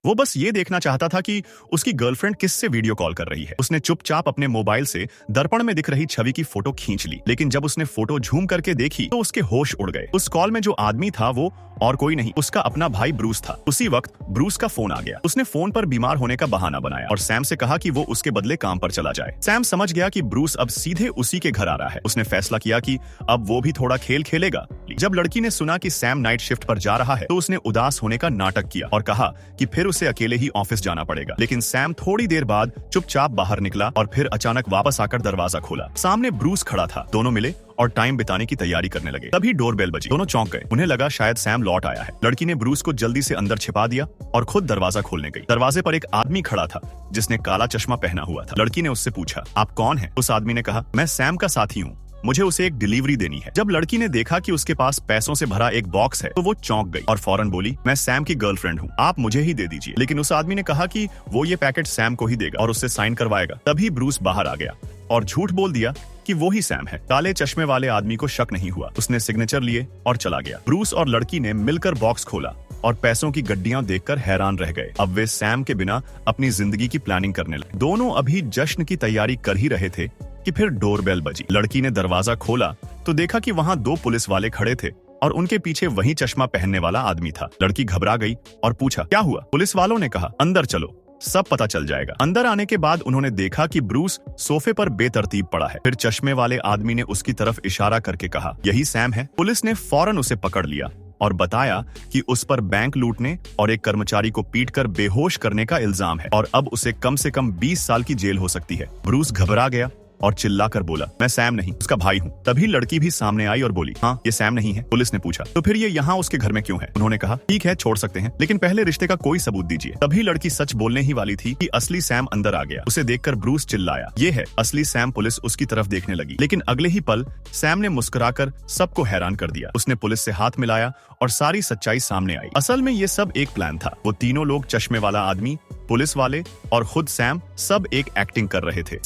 वो बस ये देखना चाहता था कि उसकी गर्लफ्रेंड किससे वीडियो कॉल कर रही है। उसने चुपचाप अपने मोबाइल से दर्पण में दिख रही छवि की फोटो खींच ली, लेकिन जब उसने फोटो झूम करके देखी तो उसके होश उड़ गए। उस कॉल में जो आदमी था वो और कोई नहीं, उसका अपना भाई ब्रूस था। उसी वक्त ब्रूस का फोन आ गया। उसने फोन पर बीमार होने का बहाना बनाया और सैम से कहा कि वो उसके बदले काम पर चला जाए। सैम समझ गया कि ब्रूस अब सीधे उसी के घर आ रहा है। उसने फैसला किया कि अब वो भी थोड़ा खेल खेलेगा। जब लड़की ने सुना कि सैम नाइट शिफ्ट पर जा रहा है तो उसने उदास होने का नाटक किया और कहा कि फिर उसे अकेले ही ऑफिस जाना पड़ेगा। लेकिन सैम थोड़ी देर बाद चुपचाप बाहर निकला और फिर अचानक वापस आकर दरवाजा खोला। सामने ब्रूस खड़ा था। दोनों मिले और टाइम बिताने की तैयारी करने लगे। तभी डोरबेल बजी। दोनों चौंक गए। उन्हें लगा शायद सैम लौट आया है। लड़की ने ब्रूस को जल्दी से अंदर छिपा दिया और खुद दरवाजा खोलने गई। दरवाजे पर एक आदमी खड़ा था जिसने काला चश्मा पहना हुआ था। लड़की ने उससे पूछा, आप कौन हैं? उस आदमी ने कहा, मैं सैम का साथी हूँ, मुझे उसे एक डिलीवरी देनी है। जब लड़की ने देखा कि उसके पास पैसों से भरा एक बॉक्स है तो वो चौंक गई और फौरन बोली, मैं सैम की गर्लफ्रेंड हूँ, आप मुझे ही दे दीजिए। लेकिन उस आदमी ने कहा कि वो ये पैकेट सैम को ही देगा और उससे साइन करवाएगा। तभी ब्रूस बाहर आ गया और झूठ बोल दिया कि वो ही सैम है। काले चश्मे वाले आदमी को शक नहीं हुआ। उसने सिग्नेचर लिए और चला गया। ब्रूस और लड़की ने मिलकर बॉक्स खोला और पैसों की गड्डियां देखकर हैरान रह गए। अब वे सैम के बिना अपनी जिंदगी की प्लानिंग करने लगे। दोनों अभी जश्न की तैयारी कर ही रहे थे कि फिर डोरबेल बजी। लड़की ने दरवाजा खोला तो देखा कि वहां 2 पुलिस वाले खड़े थे और उनके पीछे वही चश्मा पहनने वाला आदमी था। लड़की घबरा गई और पूछा, क्या हुआ? पुलिस वालों ने कहा, अंदर चलो, सब पता चल जाएगा। अंदर आने के बाद उन्होंने देखा कि ब्रूस सोफे पर बेतरतीब पड़ा है। फिर चश्मे वाले आदमी ने उसकी तरफ इशारा करके कहा, यही सैम है। पुलिस ने फौरन उसे पकड़ लिया और बताया कि उस पर बैंक लूटने और एक कर्मचारी को पीटकर बेहोश करने का इल्जाम है और अब उसे कम से कम 20 साल की जेल हो सकती है। ब्रूस घबरा गया और चिल्लाकर बोला, मैं सैम नहीं, उसका भाई हूँ। तभी लड़की भी सामने आई और बोली, हाँ ये सैम नहीं है। पुलिस ने पूछा, तो फिर ये यहाँ उसके घर में क्यों है? उन्होंने कहा, ठीक है छोड़ सकते हैं, लेकिन पहले रिश्ते का कोई सबूत दीजिए। तभी लड़की सच बोलने ही वाली थी कि असली सैम अंदर आ गया। उसे देखकर ब्रूस चिल्लाया, ये है असली सैम। पुलिस उसकी तरफ देखने लगी, लेकिन अगले ही पल सैम ने मुस्कुराकर सबको हैरान कर दिया। उसने पुलिस से हाथ मिलाया और सारी सच्चाई सामने आई। असल में ये सब एक प्लान था। वो तीनों लोग, चश्मे वाला आदमी, पुलिस वाले और खुद सैम, सब एक एक्टिंग कर रहे थे।